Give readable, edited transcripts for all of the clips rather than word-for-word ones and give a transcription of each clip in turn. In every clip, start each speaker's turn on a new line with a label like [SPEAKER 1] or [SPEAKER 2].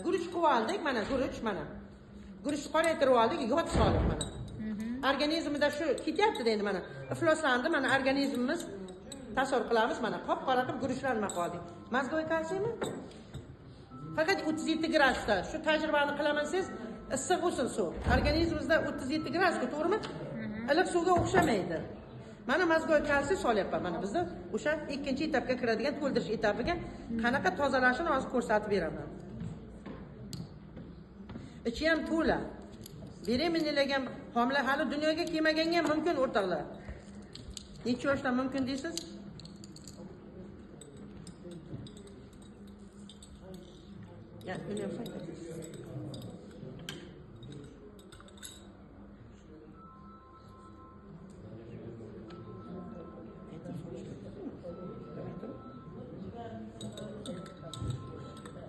[SPEAKER 1] Guruch qilib oldik, mana guruch mana. Guruchni qoraytirib oldik, yod solib mana. Organizmda shu ketyapti endi mana. Ifloslandi mana organizmimiz. Tasavvur qilamiz mana qop-qora qilib guruchlarni qildik. Mazgoy kalsiymi? Faqat 37 gradusda. Shu tajribani qilaman siz issiq bo'lsin suv. Organizmimizda 37 gradusga to'g'rimi? Iliq suvga o'xshamaydi. Mana mazgoy kalsiy solyapman mana bizni o'sha ikkinchi etapga kiradigan to'ldirish etapiga qanaqa tozalashini hozir ko'rsatib beraman. Ichi ham to'la. Bereminilagan homila hali dunyoga kelmaganga mumkin o'rtoqlar. Necha yoshdan mumkin deysiz? Ya, öyle fayda.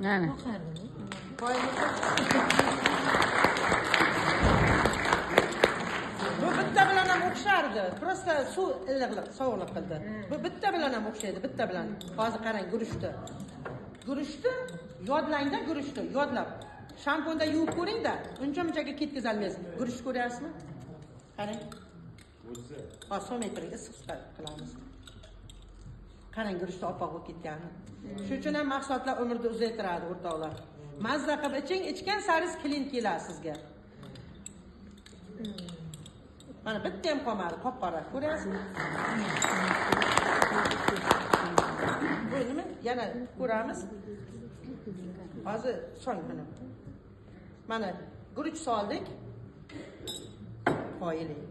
[SPEAKER 2] Yani.
[SPEAKER 1] Bu bitta bilan ham o'xshardi. Prosta suv iliqlik, sovuqlik qildi. Bu bitta bilan ham o'xshaydi, bitta bilan. Hozir qarang guruchni. Guruchni yodlangda guruchni, yodlab. Shampunda yuvib ko'ringda, uncha-munchaga ketkazolmaysiz. Guruchni ko'ryapsizmi? Qarang. Hozir so'maytiring, issiq qilamiz. Qarang guruchni oppoq bo'lib ketgani. Shuning uchun ham mahsulotlar umrni uzaytiradi o'rtoqlar. Mazza qilib iching, ichgan saringiz klin keladi sizga. Mana bitta ham qolmadi, qop-qora. Ko'ryapsizmi? Bu nima? Yana ko'ramiz. Hozir so'ng mana. Mana guruch soldik. Qo'yiling.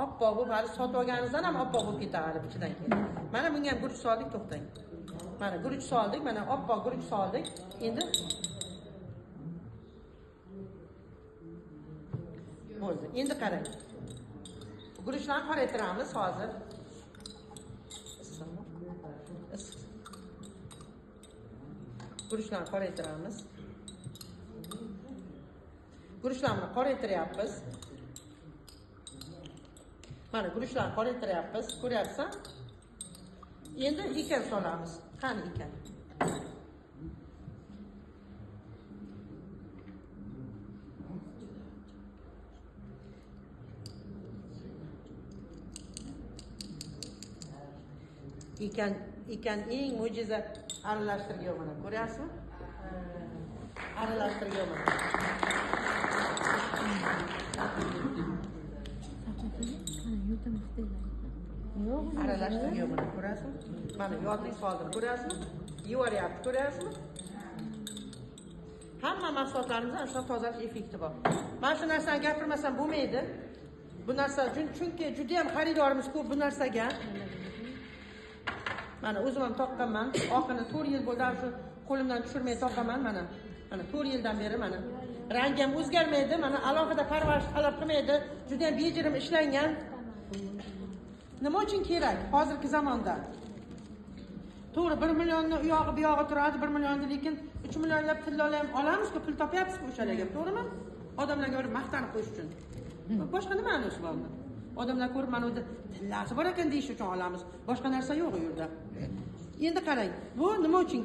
[SPEAKER 1] Oppoq bo'lib, hali sotib olganingizdan ham oppoq bo'lib ketadi ichidan keyin. Mana bunga ham guruch soldik, to'xtang. Mana guruch soldik, mana oppoq guruch soldik. Endi bo'ldi. Endi qarang. Guruchlarni qoraytiramiz hozir. Guruchlarni qoraytiramiz. Guruchlarni qoraytiryapmiz. Mana guruchlarni qoraytiryapmiz. Ko'ryapsan? Endi ekan solamiz. Qani ekan? Ekan eng mo'jiza aralashtirgan mana. Ko'ryapsizmi? Aralashtirgan mana. Aralashtirgan mana. Ko'rasizmi? Mana yodlik soldim. Ko'ryapsizmi? Yuvaryapti. Ko'ryapsizmi? Hamma mahsulotlarimizda shu tozalash effekti bor. Men shu narsani gapirmasam bo'lmaydi. Bu narsa chunki juda ham xaridorimiz ko'p bu narsaga. Mana o'zim ham toqqanman. Oxirgi 4 yil bo'ldi shu qo'limdan tushirmay toqqanman mana. Mana 4 yildan beri mana. Rangi ham o'zgarmaydi, mana alohida parvarish talab qilmaydi. Juda ham bejirim ishlangan. Nima uchun kerak hozirgi zamonda? To'g'ri 1 millionni u yog'i bu yog'i turadi, 1 millionni lekin 3 millionlab tillolar ham olamiz-ku, pul topyapsiz-ku o'shalarga, to'g'rimi? Odamlarga bir maqtanib qo'yish uchun. Boshqa nima ma'nosi bor bunda? Odamlar ko'rib mana unda tillasi bor ekan deyish uchun olamiz. Boshqa narsa yo'q u yerda. Endi qarang, bu nima uchun?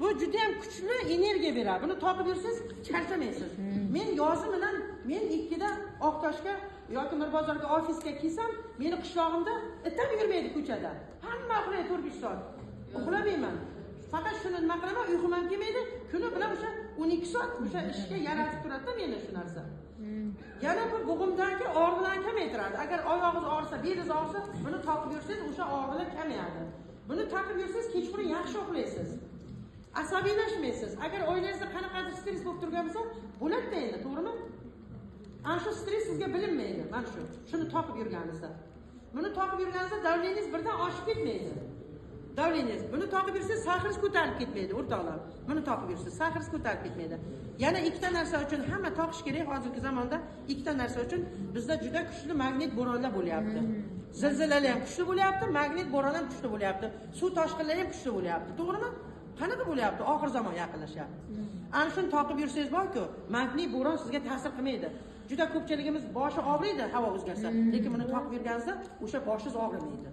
[SPEAKER 1] Bu juda ham kuchli energiya beradi. Buni topib yursangiz charchamaysiz. Men yozim bilan men 2 da Oqtoshga yoki Mirbozorga ofisga kelsam, meni qishlog'imda itam yurmaydi ko'chada. Hamma uxlaydi 4-5 soat. Uxlamayman. Faqat shuni nima qilaman, uyqum ham kelmaydi. Kuni bilan o'sha 12 soat o'sha ishga yaratib turadi-da meni shu narsa. Yana bu bo'g'imdagi og'riqlarni kamaytiradi. Agar oyog'ingiz og'risa, belingiz og'risa, buni taqib yursangiz o'sha og'riqlar kamayadi. Buni taqib yursangiz kechqurun yaxshi uxlaysiz. Asabiylashmaysiz. Agar oilangizda qanaqadir stress bo'lib turgan bo'lsa, bo'ladi endi, to'g'rimi? Ana shu stress sizga bilinmaydi. Mana shu. Shuni taqib yurganingizda. Buni taqib yurganingizda davlengiz birdan oshib ketmaydi. Davlengiz. Buni taqib yursangiz sahringiz ko'tarilib ketmaydi, o'rtoqlar. Buni taqib yursangiz sahringiz ko'tarilib ketmaydi. Yana ikkita narsa uchun hamma taqish kerak hozirgi zamonda. Ikkita narsa uchun bizda juda kuchli magnit bo'ronlar bo'lyapti. Zilzilalar ham kuchli bo'lyapti, magnit bo'ron ham kuchli bo'lyapti. Suv toshqinlari ham kuchli bo'lyapti, to'g'rimi? Qanaqa bo'lyapti? Oxir zamon yaqinlashyapti. Ana shuni taqib yursangiz borku, magnit bo'ron sizga ta'sir qilmaydi. Juda ko'pchiligimiz boshi og'riydi havo o'zgarsa, lekin buni taqib yurganingizda o'sha boshingiz og'rimaydi.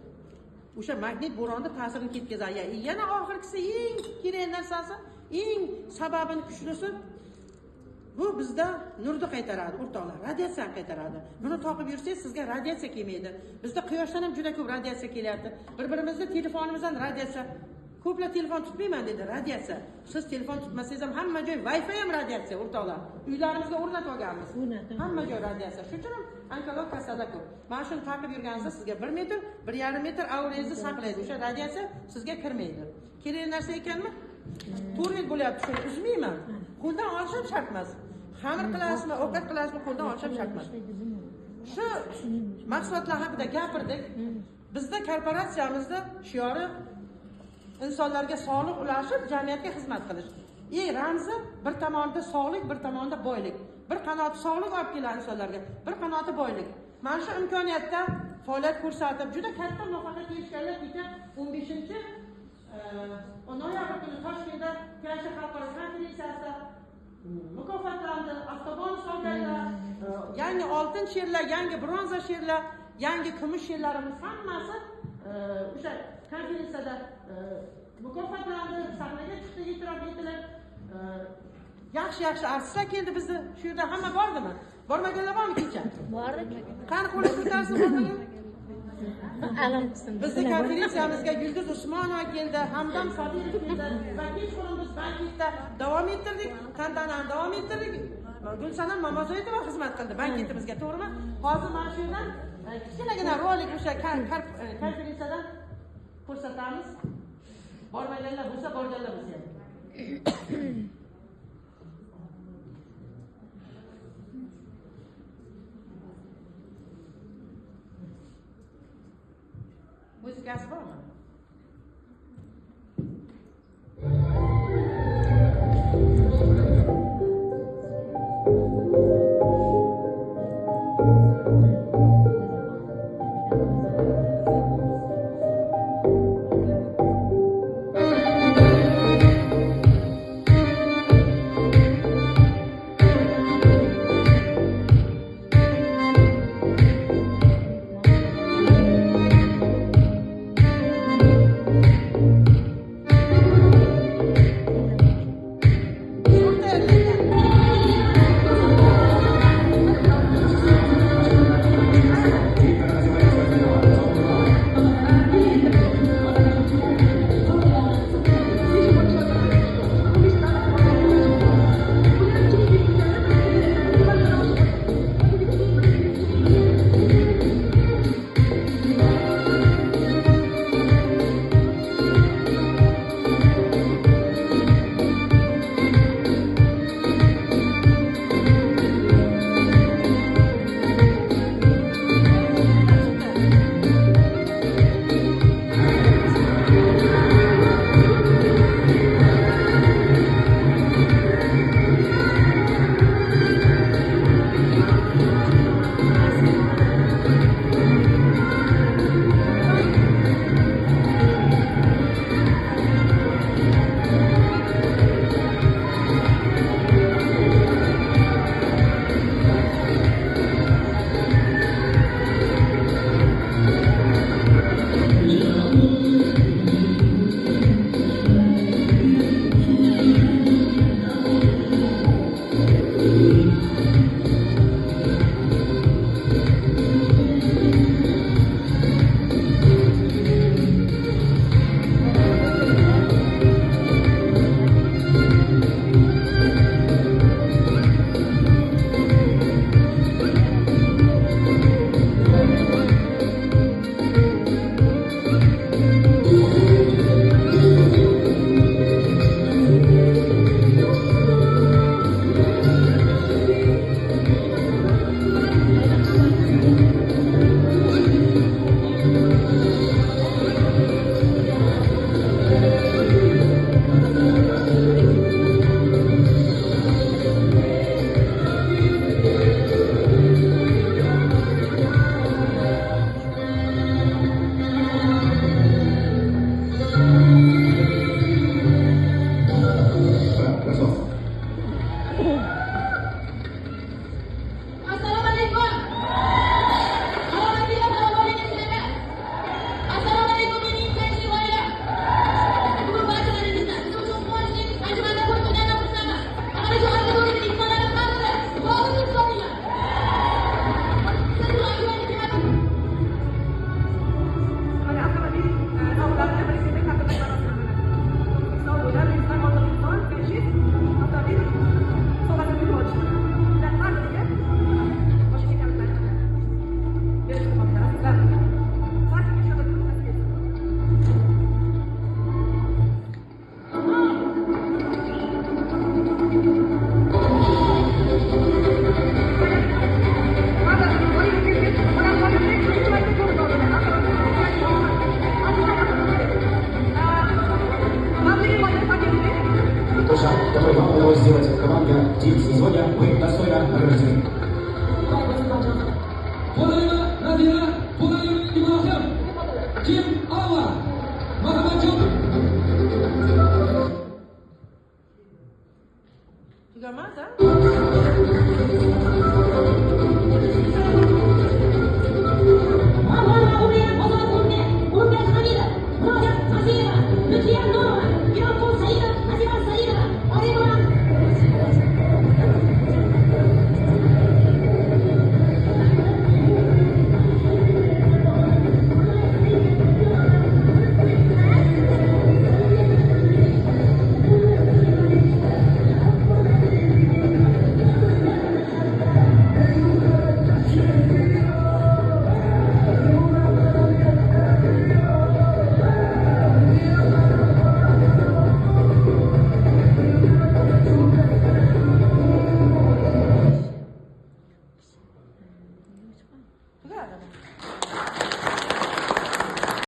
[SPEAKER 1] O'sha magnit bo'ronda ta'sirini ketkazadi. Yana oxirgisi eng kerak narsasi eng sababini kuchlisi bu bizda nurni qaytaradi, o'rtoqlar, radiatsiyani qaytaradi. Buni taqib yursangiz sizga radiatsiya kelmaydi. Bizda quyoshdan ham juda ko'p radiatsiya kelyapti. Bir-birimizning telefonimizdan radiatsiya. Ko'plar telefon tutmayman dedi, radiatsiya. Siz telefon tutmasangiz ham hamma joy Wi-Fi ham radiatsiya, o'rtoqlar. Uylarimizga o'rnatib olganmiz. Hamma joy radiatsiya. Shuning uchun onkolog kasada ko'p. Mana shuni taqib yurganingizda sizga 1 metr, 1,5 metr aurangizni saqlaydi. O'sha radiatsiya sizga kirmaydi. Kerak narsa ekanmi? 4 yil bo'lyapti, shuni uzmayman. Qo'ldan olishim shart emas. Xamir qilasizmi, ovqat qilasizmi, qo'ldan olishim shart emas. Shu mahsulotlar haqida gapirdik. Bizda korporatsiyamizda shiori insonlarga sog'lik ulashib, jamiyatga xizmat qilish. Ramzi bir tomonda sog'lik, bir tomonda boylik. Bir qanoti sog'lik olib keladi insonlarga, bir qanoti boylik. Mana shu imkoniyatda faoliyat ko'rsatib, juda katta muvaffaqiyatga erishganlar kecha 15 noyabr kuni Toshkentda Kurashchi xalqaro konferensiyasida mukofotlandi, avtobus olganlar, yangi oltin sherlar, yangi bronza sherlar, yangi kumush sherlarimiz hammasi o'sha konferensiyada mukofotlandi, sahnaga chiqdi, e'tirof etilib, yaxshi artistlar keldi bizni. Shu yerda hamma bordimi? Bormaganlar bormi kecha?
[SPEAKER 2] Bordik.
[SPEAKER 1] Qani qo'l ko'tarsin bormagan?
[SPEAKER 2] Alam qilsin.
[SPEAKER 1] Bizning konferensiyamizga Yulduz Usmonova keldi, Hamdam Sobirov keldi va kechqurun biz banketda davom ettirdik, tantanani davom ettirdik. Gulsanam Mamazoitova xizmat qildi banketimizga, to'g'rimi? Hozir mana shu yerdan kichkinagina rolik o'sha konferensiyadan ko'rsatamiz. Bormaganlar bo'lsa, borganlar bo'lsa ham. Muzikasi bormi?
[SPEAKER 3] вам удалось сделать команда Team Сегодня. Вы достойно награждены.
[SPEAKER 4] Polayma Nazira, Polayma Ibrohim, Kim Alva, Marhamatjon.
[SPEAKER 1] Tugamaz, ha?